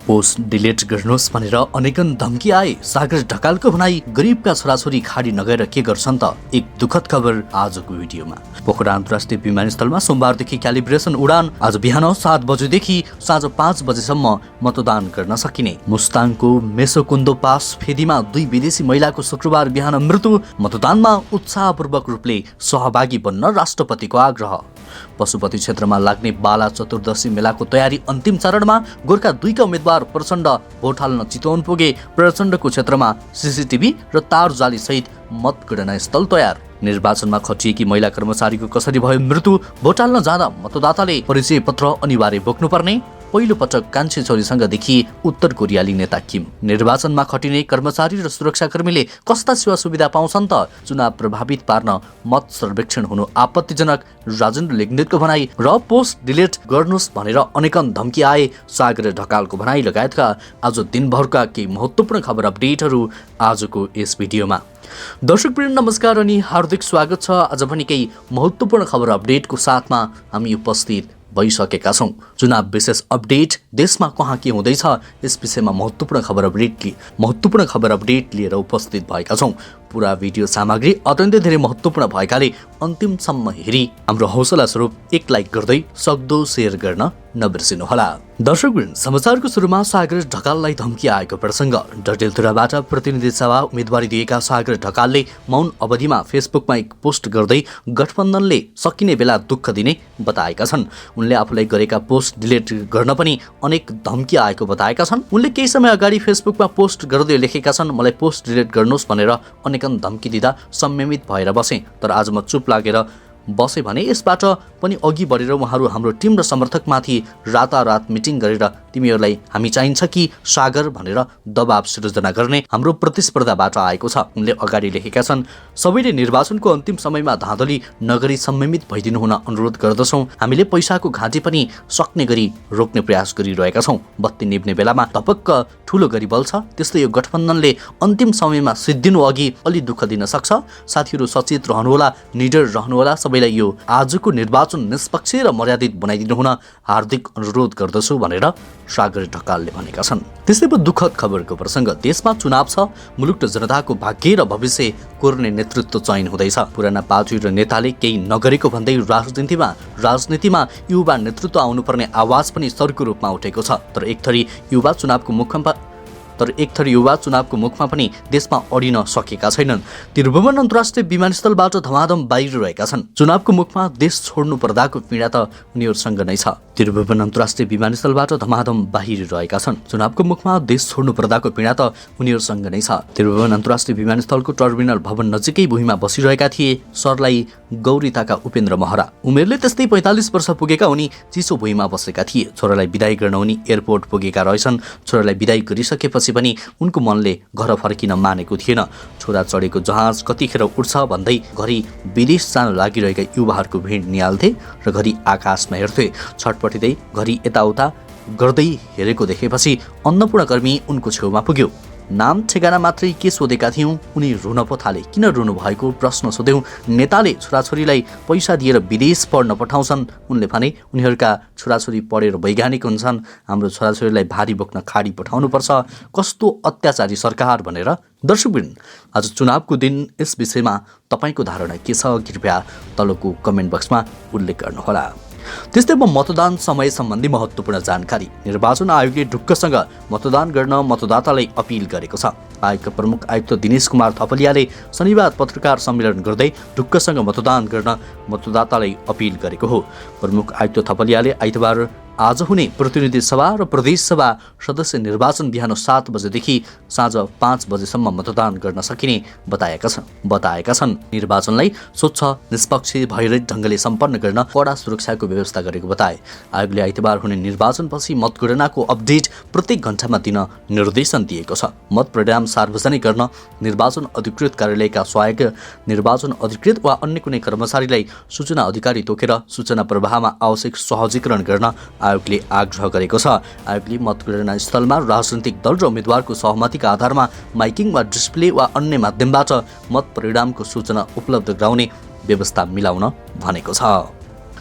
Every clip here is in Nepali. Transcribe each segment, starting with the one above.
पोस्ट डिलिट गर्नुहोस् भनेर अनेकन धम्की आए। सागर ढकालको भनाई गरिबका छोराछोरी खाडी नगएर के गर्छन् त? एक दुखद खबर आजको भिडियोमा। पोखरा अन्तर्राष्ट्रिय विमानस्थलमा सोमबारदेखि क्यालिब्रेसन उडान। आज बिहान 7 बजेदेखि साँझ 5 बजेसम्म मतदान गर्न सकिने। मुस्ताङको मेसोकुन्दो पास फेदीमा 2 विदेशी महिलाको शुक्रबार बिहान मृत्यु। मतदानमा उत्साहपूर्वक रूपले सहभागी बन्न राष्ट्रपतिको आग्रह। पशुपति क्षेत्रमा लाग्ने बाला चतुर्दशी मेलाको तयारी अन्तिम चरणमा। गोर्खा 2 का उम्मेद्वार प्रचण्ड भोट हाल्न चितवन पुगे। प्रचण्डको क्षेत्रमा सीसीटीभी र तार जाली सहित मतगणना स्थल तयार। निर्वाचनमा खटिएकी महिला कर्मचारीको कसरी भयो मृत्यु? भोट हाल्न जाँदा मतदाताले परिचय पत्र अनिवार्य बोक्नुपर्ने। पहिलो पटक कान्छी छोरीसँग देखिए उत्तर कोरियाली नेता किम। निर्वाचनमा खटिने कर्मचारी र सुरक्षाकर्मीले कस्ता सेवा सुविधा पाउँछन् त? चुनाव प्रभावित पार्न मत सर्वेक्षण हुनु आपत्तिजनक, राजेन्द्र लेग्नेतको भनाई। र पोस्ट डिलिट गर्नुहोस् भनेर अनेकन धम्की आए। सागर ढकालको भनाई लगायतका आज दिनभरका केही महत्त्वपूर्ण खबर अपडेटहरू आजको यस भिडियोमा। दर्शकवृन्द नमस्कार अनि हार्दिक स्वागत छ। आज पनि केही महत्त्वपूर्ण खबर अपडेटको साथमा हामी उपस्थित भइसकेका छौँ। चुनाव विशेष अपडेट, देशमा कहाँ के हुँदैछ यस विषयमा महत्त्वपूर्ण खबर अपडेट लिएर उपस्थित भएका छौँ। पुरा भिडियो सामग्री अत्यन्तै धेरै महत्त्वपूर्ण भएकाले अन्तिमसम्म हेरी हाम्रो हौसला स्वरूप एक लाइक गर्दै सक्दो सेयर गर्न नबिर्सिनुहोला। दर्शकवृन्द, समाचारको सुरुमा सागर ढकाललाई धम्की आएको प्रसङ्ग। डडेलधुराबाट प्रतिनिधि सभा उम्मेदवारी दिएका सागर ढकालले मौन अवधिमा फेसबुकमा एक पोस्ट गर्दै गठबन्धनले सकिने बेला दुःख दिने बताएका छन्। उनले आफूलाई गरेका पोस्ट डिलिट गर्न पनि अनेक धम्की आएको बताएका छन्। उनले केही समय अगाडि फेसबुकमा पोस्ट गर्दै लेखेका छन्, मलाई पोस्ट डिलिट गर्नुहोस् भनेर अनेकन धम्की दिँदा संयमित भएर बसेँ, तर आज म चुप लागेर बसे भने यसबाट पनि अघि बढेर उहाँहरू हाम्रो टिम र समर्थकमाथि रातारात मिटिङ गरेर तिमीहरूलाई हामी चाहिन्छ कि सागर भनेर दबाब सृजना गर्ने हाम्रो प्रतिस्पर्धाबाट आएको छ। उनले अगाडि लेखेका छन्, सबैले निर्वाचनको अन्तिम समयमा धाँधली नगरी संयमित भइदिनु हुन अनुरोध गर्दछौँ। हामीले पैसाको घाँटी पनि सक्ने गरी रोक्ने प्रयास गरिरहेका छौँ। बत्ती निभ्ने बेलामा धपक्क ठुलो गरी बल्छ, त्यस्तै यो गठबन्धनले अन्तिम समयमा सिद्धिनु अघि अलि दुःख दिन सक्छ। साथीहरू सचेत रहनुहोला, निडर रहनुहोला। सबैलाई यो आजको निर्वाचन निष्पक्ष र मर्यादित बनाइदिनु हुन हार्दिक अनुरोध गर्दछु भनेर सागर ढकालले भनेका छन्। त्यस्तै दुःखद खबरको प्रसङ्ग। देशमा चुनाव छ, मुलुक र जनताको भाग्य र भविष्य कोर्ने नेतृत्व चयन हुँदैछ। पुराना पार्टी र नेताले केही नगरेको भन्दै राजनीतिमा युवा नेतृत्व आउनुपर्ने आवाज पनि सरको रूपमा उठेको छ। तर एक थरी युवा चुनावको मुखमा पनि देशमा अडिन सकेका छैनन्। त्रिभुवन अन्तर्राष्ट्रिय विमानस्थलबाट धमाधम बाहिरिरहेका छन्। चुनावको मुखमा देश छोड्नु पर्दाको पीडा त उनीहरूसँग नै छ। त्रिभुवन अन्तर्राष्ट्रिय विमानस्थलबाट धमाधम बाहिरिरहेका छन्। चुनावको मुखमा देश छोड्नु पर्दाको पीडा त उनीहरूसँग नै छ। त्रिभुवन अन्तर्राष्ट्रिय विमानस्थलको टर्मिनल भवन नजिकै भुइँमा बसिरहेका थिए सरलाई गौरीताका उपेन्द्र महरा। उमेरले त्यस्तै 45 वर्ष पुगेका उनी चिसो भुइँमा बसेका थिए। छोरालाई बिदाई गर्न उनी एयरपोर्ट पुगेका रहेछन्। छोरालाई बिदाई गरिसकेपछि पनि उनको मनले घर फर्किन मानेको थिएन। छोरा चढेको जहाज कतिखेर उड्छ भन्दै घरि विदेश जान लागिरहेका युवाहरूको भिड निहाल्थे र घरि आकाशमा हेर्थे। छटपटिँदै घरि यताउता गर्दै हेरेको देखेपछि अन्नपूर्णकर्मी उनको छेउमा पुग्यो। नाम ठेगाना मात्रै के सोधेका थियौँ, उनी रुन पो थाले। किन रुनु भएको प्रश्न सोध्यौँ। नेताले छोराछोरीलाई पैसा दिएर विदेश पढ्न पठाउँछन्। उनले भने उनीहरूका छोराछोरी पढेर वैज्ञानिक हुन्छन्, हाम्रो छोराछोरीलाई भारी बोक्न खाडी पठाउनुपर्छ। कस्तो अत्याचारी सरकार भनेर। दर्शकवृन्द, आज चुनावको दिन यस विषयमा तपाईँको धारणा के छ? कृपया तलको कमेन्ट बक्समा उल्लेख गर्नुहोला। त्यस्तै मतदान समय सम्बन्धी महत्त्वपूर्ण जानकारी। निर्वाचन आयोगले ढुक्कसँग मतदान गर्न मतदातालाई अपिल गरेको छ। आयोगका प्रमुख आयुक्त दिनेश कुमार थपलियाले शनिबार पत्रकार सम्मेलन गर्दै ढुक्कसँग मतदान गर्न मतदातालाई अपिल गरेको हो। प्रमुख आयुक्त थपलियाले आइतबार आज हुने प्रतिनिधि सभा र प्रदेश सभा सदस्य निर्वाचन बिहान 7 बजेदेखि साँझ 5 बजेसम्म मतदान गर्न सकिने बताएका छन्। निर्वाचनलाई स्वच्छ निष्पक्ष भएर ढङ्गले सम्पन्न गर्न कडा सुरक्षाको व्यवस्था गरेको बताए। आयोगले आइतबार हुने निर्वाचनपछि मतगणनाको अपडेट प्रत्येक घण्टामा दिन निर्देशन दिएको छ। मत परिणाम सार्वजनिक गर्न निर्वाचन अधिकृत कार्यालयका सहायक निर्वाचन अधिकृत वा अन्य कुनै कर्मचारीलाई सूचना अधिकारी तोकेर सूचना प्रवाहमा आवश्यक सहजीकरण गर्न आयोगले आग्रह गरेको छ। आयोगले मतगणना स्थलमा राजनीतिक दल र उम्मेद्वारको सहमतिका आधारमा माइकिङ वा डिस्प्ले वा अन्य माध्यमबाट मत परिणामको सूचना उपलब्ध गराउने व्यवस्था मिलाउन भनेको छ।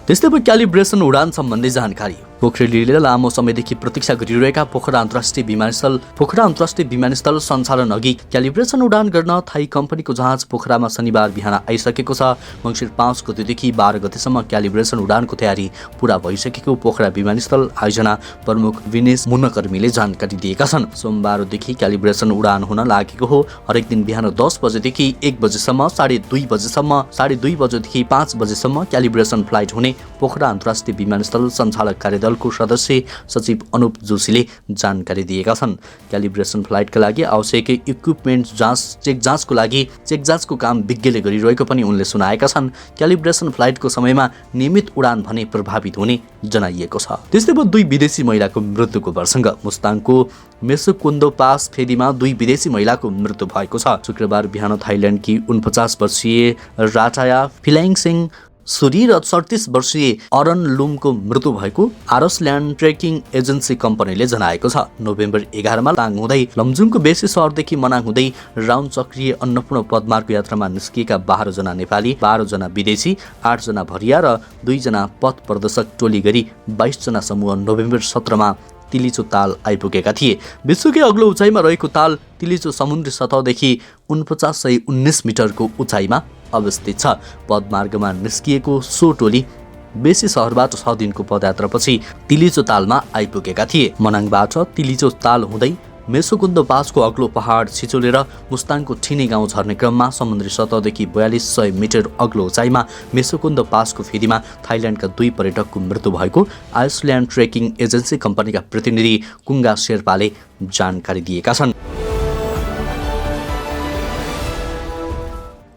त्यस्तै क्यालिब्रेसन उडान सम्बन्धी जानकारी। पोखरेलीले लामो समयदेखि प्रतीक्षा गरिरहेका पोखरा अन्तर्राष्ट्रिय विमानस्थल सञ्चालन अघि क्यालिब्रेसन उडान गर्न थाई कम्पनीको जहाज पोखरामा शनिबार बिहान आइसकेको छ। मङ्सिर 5 गतेदेखि 12 गतेसम्म क्यालिब्रेसन उडानको तयारी पूरा भइसकेको पोखरा विमानस्थल आयोजना प्रमुख विनेश मुनकर्मीले जानकारी दिएका छन्। सोमबारदेखि क्यालिब्रेसन उडान हुन लागेको हो। हरेक दिन बिहान 10 बजेदेखि 1 बजेसम्म, 2:30 बजेदेखि 5 बजेसम्म क्यालिब्रेसन फ्लाइट हुने पोखरा अन्तर्राष्ट्रिय विमानस्थल सञ्चालक कार्यदलको सदस्य सचिव अनुप जोशीले जानकारी दिएका छन्। क्यालिब्रेसन फ्लाइटका लागि आवश्यक इक्विपमेन्ट चेक जाँचको काम विज्ञले गरिरहेको पनि उनले सुनाएका छन्। क्यालिब्रेसन फ्लाइटको समयमा नियमित उडान भने प्रभावित हुने जनाइएको छ। त्यस्तै 2 विदेशी महिलाको मृत्युको प्रसङ्ग मुस्ताङको मेसोकुन्दो पास फेदीमा 2 विदेशी महिलाको मृत्यु भएको छ। शुक्रबार बिहान थाइल्यान्डकी 49 वर्षीय राटाया फिलाइङसिङ सुरी र 37 वर्षीय अरन लुमको मृत्यु भएको आरसल्यान्ड ट्रेकिङ एजेन्सी कम्पनीले जनाएको छ। नोभेम्बर 11 मा लाङ हुँदै लमजुङको बेसी शहरदेखि मनाङ हुँदै राउन्ड चक्रीय अन्नपूर्ण पदमार्ग यात्रामा निस्किएका 12 जना नेपाली, 12 जना विदेशी, 8 जना भरिया र 2 जना पथ प्रदर्शक टोली गरी 22 जना समूह नोभेम्बर 17 मा तिलिचो ताल आइपुगेका थिए। विश्वकै अग्लो उचाइमा रहेको ताल तिलिचो समुद्री सतहदेखि 4919 मिटरको उचाइमा अवस्थित छ। पदमार्गमा निस्किएको सो टोली बेसी शहरबाट 6 दिनको पदयात्रापछि तिलिचो तालमा आइपुगेका थिए। मनाङबाट तिलिचो ताल हुँदै मेसोकुन्दो पासको अग्लो पहाड छिचोलेर मुस्ताङको ठिने गाउँ झर्ने क्रममा समुद्री सतहदेखि 4200 मिटर अग्लो उचाइमा मेसोकुन्दो पासको फेदीमा थाइल्यान्डका 2 पर्यटकको मृत्यु भएको आइसल्यान्ड ट्रेकिङ एजेन्सी कम्पनीका प्रतिनिधि कुङ्गा शेर्पाले जानकारी दिएका छन्।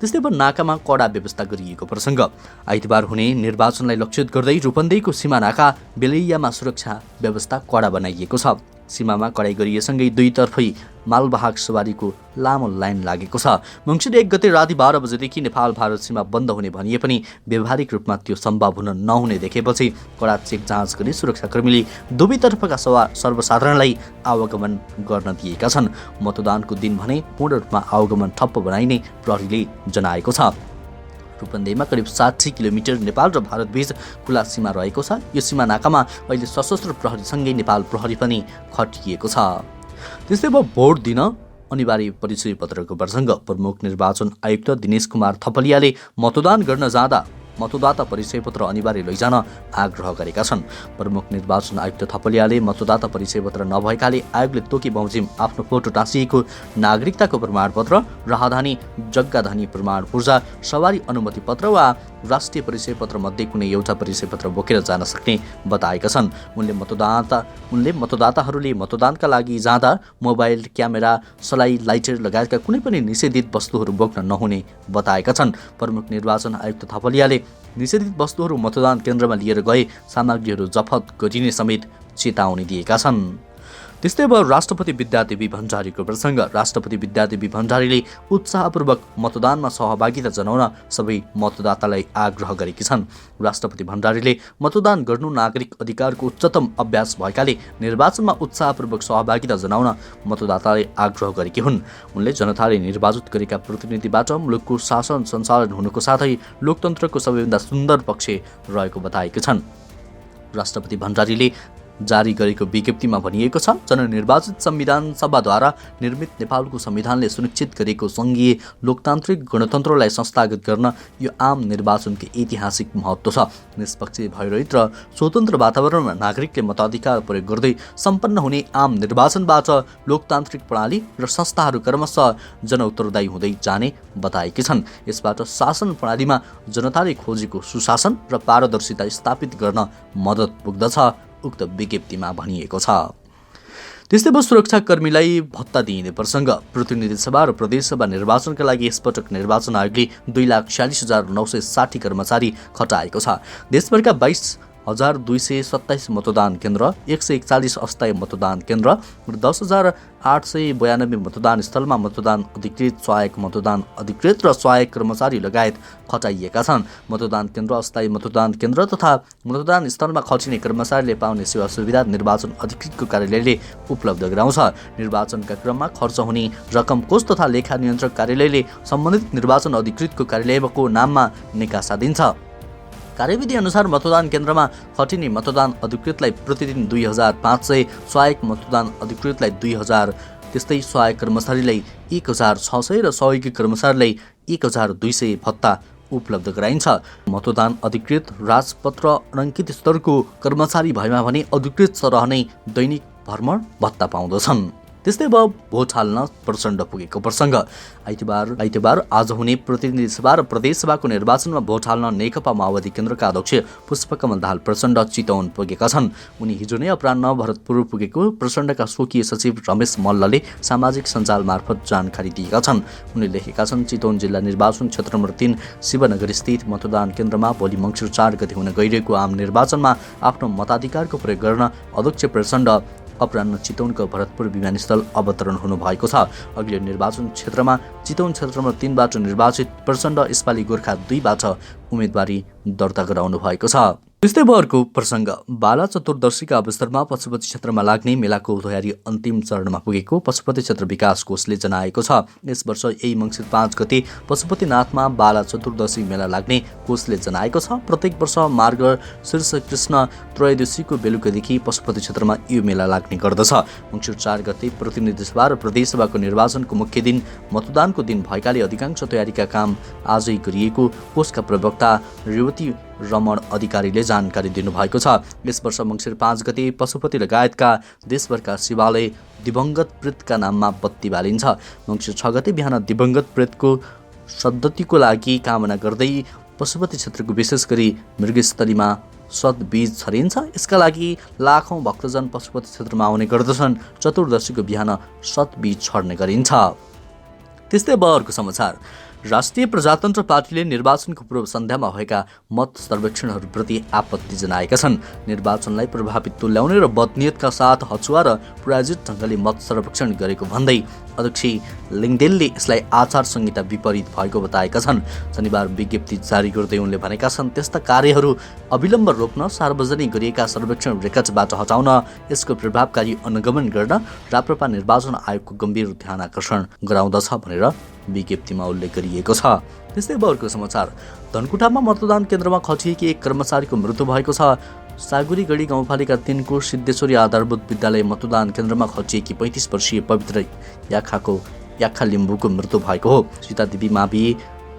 त्यस्तै नाकामा कडा व्यवस्था गरिएको प्रसङ्ग आइतबार हुने निर्वाचनलाई लक्षित गर्दै रूपन्देहीको सीमा नाका बेलैयामा सुरक्षा व्यवस्था कडा बनाइएको छ। सीमामा कडाई गरिएसँगै दुईतर्फै मालवाहक सवारीको लामो लाइन लागेको छ। मङ्सिर 1 गते राति 12 बजेदेखि नेपाल भारत सीमा बन्द हुने भनिए पनि व्यावहारिक रूपमा त्यो सम्भव हुन नहुने देखेपछि कडा चेक जाँच गरी सुरक्षाकर्मीले दुवैतर्फका सर्वसाधारणलाई आवागमन गर्न दिएका छन्। मतदानको दिन भने पूर्ण रूपमा आवागमन ठप्प बनाइने प्रहरीले जनाएको छ। रूपन्देहीमा करिब 60 किलोमिटर नेपाल र भारत बीच खुला सीमा रहेको छ। यो सीमा नाकामा अहिले सशस्त्र प्रहरीसँगै नेपाल प्रहरी पनि खटिएको छ। त्यस्तै भोट दिन अनिवार्य परिचय पत्रको प्रसङ्ग प्रमुख निर्वाचन आयुक्त दिनेश कुमार थपलियाले मतदान गर्न जाँदा मतदाता परिचय पत्र अनिवार्य लैजान आग्रह गरेका छन्। प्रमुख निर्वाचन आयुक्त थपलियाले मतदाता परिचय पत्र नभएकाले आयोगले तोकी बमोजिम आफ्नो फोटो टाँसिएको नागरिकताको प्रमाणपत्र, राहदानी जग्गाधानी प्रमाण पूर्जा, सवारी अनुमति पत्र वा राष्ट्रिय परिचय पत्र मध्ये कुनै एउटा परिचय पत्र बोकेर जान सक्ने बताएका छन्। उनले मतदाताहरूले मतदानका लागि जाँदा मोबाइल, क्यामेरा, सलाई, लाइटर लगायतका कुनै पनि निषेधित वस्तुहरू बोक्न नहुने बताएका छन्। प्रमुख निर्वाचन आयुक्त थपलियाले निषेधित वस्तुहरू मतदान केन्द्रमा लिएर गए सामग्रीहरू जफत गरिने समेत चेतावनी दिएका छन्। त्यस्तै राष्ट्रपति विद्यादेवी भण्डारीको प्रसङ्ग राष्ट्रपति विद्यादेवी भण्डारीले उत्साहपूर्वक मतदानमा सहभागिता जनाउन सबै मतदातालाई आग्रह गरेकी छन्। राष्ट्रपति भण्डारीले मतदान गर्नु नागरिक अधिकारको उच्चतम अभ्यास भएकाले निर्वाचनमा उत्साहपूर्वक सहभागिता जनाउन मतदातालाई आग्रह गरेकी हुन्। उनले जनताले निर्वाचित गरेका प्रतिनिधिबाट मुलुकको शासन सञ्चालन हुनुको साथै लोकतन्त्रको सबैभन्दा सुन्दर पक्ष रहेको बताएका छन्। राष्ट्रपति भण्डारीले जारी गरेको विज्ञप्तिमा भनिएको छ, जननिर्वाचित संविधान सभाद्वारा निर्मित नेपालको संविधानले सुनिश्चित गरेको सङ्घीय लोकतान्त्रिक गणतन्त्रलाई संस्थागत गर्न यो आम निर्वाचनको ऐतिहासिक महत्त्व छ। निष्पक्ष, भयरहित र स्वतन्त्र वातावरणमा नागरिकले मताधिकार प्रयोग गर्दै सम्पन्न हुने आम निर्वाचनबाट लोकतान्त्रिक प्रणाली र संस्थाहरू क्रमशः जनउत्तरदायी हुँदै जाने बताएकी छन्। यसबाट शासन प्रणालीमा जनताले खोजेको सुशासन र पारदर्शिता स्थापित गर्न मद्दत पुग्दछ, उक्त विज्ञप्तिमा भनिएको छ। त्यस्तै सुरक्षाकर्मीलाई भत्ता दिइने प्रसङ्ग प्रतिनिधि सभा र प्रदेशसभा निर्वाचनका लागि यसपटक निर्वाचन आयोगले 2,46,960 कर्मचारी खटाएको छ। देशभरका 22,227 मतदान केन्द्र, 141 अस्थायी मतदान केन्द्र र 10,892 मतदान स्थलमा मतदान अधिकृत, सहायक मतदान अधिकृत र सहायक कर्मचारी लगायत खटाइएका छन्। मतदान केन्द्र, अस्थायी मतदान केन्द्र तथा मतदान स्थलमा खटिने कर्मचारीले पाउने सेवा सुविधा निर्वाचन अधिकृतको कार्यालयले उपलब्ध गराउँछ। निर्वाचनका क्रममा खर्च हुने रकम कोष तथा लेखा नियन्त्रक कार्यालयले सम्बन्धित निर्वाचन अधिकृतको कार्यालयको नाममा निकासा दिन्छ। कार्यविधि अनुसार मतदान केन्द्रमा खटिने मतदान अधिकृतलाई प्रतिदिन 2500, सहायक मतदान अधिकृतलाई 2000, त्यस्तै सहायक कर्मचारीलाई 1600 र सहयोगी कर्मचारीलाई 1200 भत्ता उपलब्ध गराइन्छ। मतदान अधिकृत राजपत्र अङ्कित स्तरको कर्मचारी भएमा भने अधिकृत सरह नै दैनिक भ्रमण भत्ता पाउँदछन्। त्यस्तै अब भोट हाल्न प्रचण्ड पुगेको प्रसङ्ग। आइतबार आज हुने प्रतिनिधि सभा र प्रदेशसभाको निर्वाचनमा भोट हाल्न नेकपा माओवादी केन्द्रका अध्यक्ष पुष्पकमल दाहाल प्रचण्ड चितवन पुगेका छन्। उनी हिजो नै अपराह्न भरतपुर पुगेको प्रचण्डका स्वकीय सचिव रमेश मल्लले सामाजिक सञ्जाल मार्फत जानकारी दिएका छन्। उनले लेखेका छन्, चितवन जिल्ला निर्वाचन क्षेत्र नम्बर 3 शिवनगर स्थित मतदान केन्द्रमा भोलि मङ्सिर 4 गते हुन गइरहेको आम निर्वाचनमा आफ्नो मताधिकारको प्रयोग गर्न अध्यक्ष प्रचण्ड अपराह्न चितवनको भरतपुर विमानस्थल अवतरण हुनुभएको छ। अघिल्लो निर्वाचन क्षेत्रमा चितवन क्षेत्र नम्बर 3बाट निर्वाचित प्रचण्ड यसपालि गोर्खा 2बाट उम्मेदवारी दर्ता गराउनु भएको छ। त्यस्तै अर्को प्रसङ्ग। बाला चतुर्दशीका अवसरमा पशुपति क्षेत्रमा लाग्ने मेलाको तयारी अन्तिम चरणमा पुगेको पशुपति क्षेत्र विकास कोषले जनाएको छ। यस वर्ष यही मङ्सिर 5 गते पशुपतिनाथमा बाला चतुर्दशी मेला लाग्ने कोषले जनाएको छ। प्रत्येक वर्ष मार्ग शीर्ष कृष्ण त्रयोदशीको बेलुकादेखि पशुपति क्षेत्रमा यो मेला लाग्ने गर्दछ। मङ्सिर 4 गते प्रतिनिधि सभा र प्रदेशसभाको निर्वाचनको मुख्य दिन मतदानको दिन भएकाले अधिकांश तयारीका काम आजै गरिएको कोषका प्रवक्ता रेवती रमण अधिकारीले जानकारी दिनुभएको छ। यस वर्ष मङ्सिर 5 गते पशुपति लगायतका देशभरका शिवालय दिवंगत प्रेतका नाममा बत्ती बालिन्छ। मङ्सिर 6 गते बिहान दिवंगत प्रेतको सद्गतिको लागि कामना गर्दै पशुपति क्षेत्रको विशेष गरी मृगस्थलीमा सतबीज छरिन्छ। यसका लागि लाखौं भक्तजन पशुपति क्षेत्रमा आउने गर्दछन्। चतुर्दशीको बिहान सतबीज छर्ने गरिन्छ। त्यस्तै अर्को समाचार। राष्ट्रिय प्रजातन्त्र पार्टीले निर्वाचनको पूर्व सन्ध्यामा भएका मत सर्वेक्षणहरूप्रति आपत्ति जनाएका छन्। निर्वाचनलाई प्रभावित तुल्याउने र बदनियतका साथ हचुवा र प्रायोजित ढङ्गले मत सर्वेक्षण गरेको भन्दै अध्यक्ष लिङदेनले यसलाई आचार संहिता विपरीत भएको बताएका छन्। शनिबार विज्ञप्ति जारी गर्दै उनले भनेका छन्, त्यस्ता कार्यहरू अविलम्ब रोक्न, सार्वजनिक गरिएका सर्वेक्षण रेकर्डबाट हटाउन, यसको प्रभावकारी अनुगमन गर्न राप्रपा निर्वाचन आयोगको गम्भीर ध्यान आकर्षण गराउँदछ भनेर विज्ञप्तिमा उल्लेख गरिएको छ। त्यस्तै अर्को समाचार। धनकुटामा मतदान केन्द्रमा खटिएकी एक कर्मचारीको मृत्यु भएको छ। सागुरीगढी गाउँपालिका 3 को सिद्धेश्वरी आधारभूत विद्यालय मतदान केन्द्रमा खटिएकी 35 वर्षीय पवित्र याखा लिम्बूको मृत्यु भएको हो। सीतादेवी मावि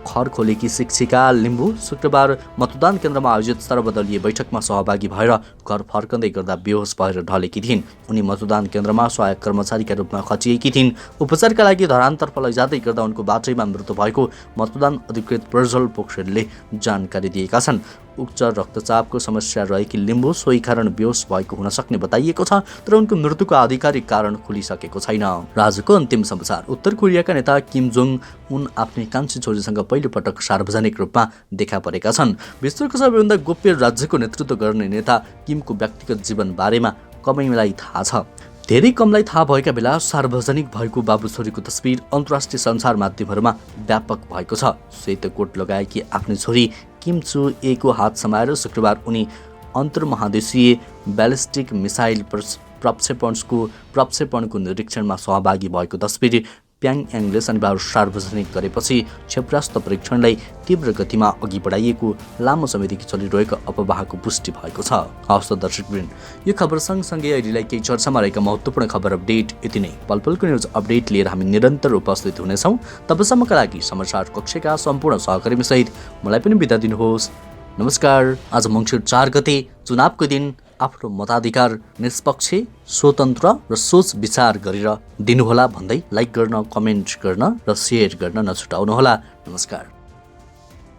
खरखोलेकी शिक्षिका लिम्बू शुक्रबार मतदान केन्द्रमा आयोजित सर्वदलीय बैठकमा सहभागी भएर घर फर्कँदै गर्दा बेहोस भएर ढलेकी थिइन्। उनी मतदान केन्द्रमा सहायक कर्मचारीका रूपमा खटिएकी थिइन्। उपचारका लागि धरानतर्फ लैजाँदै गर्दा उनको बाटैमा मृत्यु भएको मतदान अधिकृत प्रज्वल पोखरेलले जानकारी दिएका छन्। उच्च रक्तचापको समस्या रहेकी लिम्बू सोही कारण बेहोस भएको हुन सक्ने बताइएको छ, तर उनको मृत्युको आधिकारिक कारण खुलिसकेको छैन। राज्यको अन्तिम समाचार। उत्तर कोरियाका नेता किम जोङ उन आफ्नै कान्छी छोरीसँग पहिलो पटक सार्वजनिक रूपमा देखा परेका छन्। विश्वको सबैभन्दा गोप्य राज्यको नेतृत्व गर्ने नेता किमको व्यक्तिगत जीवन बारेमा कमैलाई थाहा छ। धेरै कमलाई थाहा भएका बेला सार्वजनिक भएको बाबु छोरीको तस्बिर अन्तर्राष्ट्रिय सञ्चार माध्यमहरूमा व्यापक भएको छ। सेतो कोट लगाएकी आफ्नी छोरी किम चु ए को हात समाएर शुक्रबार उनी अन्तर्महादेशीय ब्यालिस्टिक मिसाइल प्रक्षेपणको निरीक्षणमा सहभागी भएको तस्बिर प्याङयाङले शनिबार सार्वजनिक गरेपछि क्षेपणास्त्र परीक्षणलाई तीव्र गतिमा अघि बढाइएको लामो समयदेखि चलिरहेको अफवाहको पुष्टि भएको छ। हवस् त दर्शकवृन्द, यो खबर सँगसँगै अहिलेलाई केही चर्चामा रहेका महत्त्वपूर्ण खबर अपडेट यति नै। पलपलको न्युज अपडेट लिएर हामी निरन्तर उपस्थित हुनेछौँ। तबसम्मका लागि समाचार कक्षका सम्पूर्ण सहकर्मीसहित मलाई पनि बिदा दिनुहोस्। नमस्कार। आज मङ्सिर 4 गते चुनावको दिन आफ्नो मताधिकार निष्पक्ष, स्वतन्त्र र सोच विचार गरेर दिनुहोला भन्दै लाइक गर्न, कमेन्ट गर्न र सेयर गर्न नछुटाउनुहोला। नमस्कार।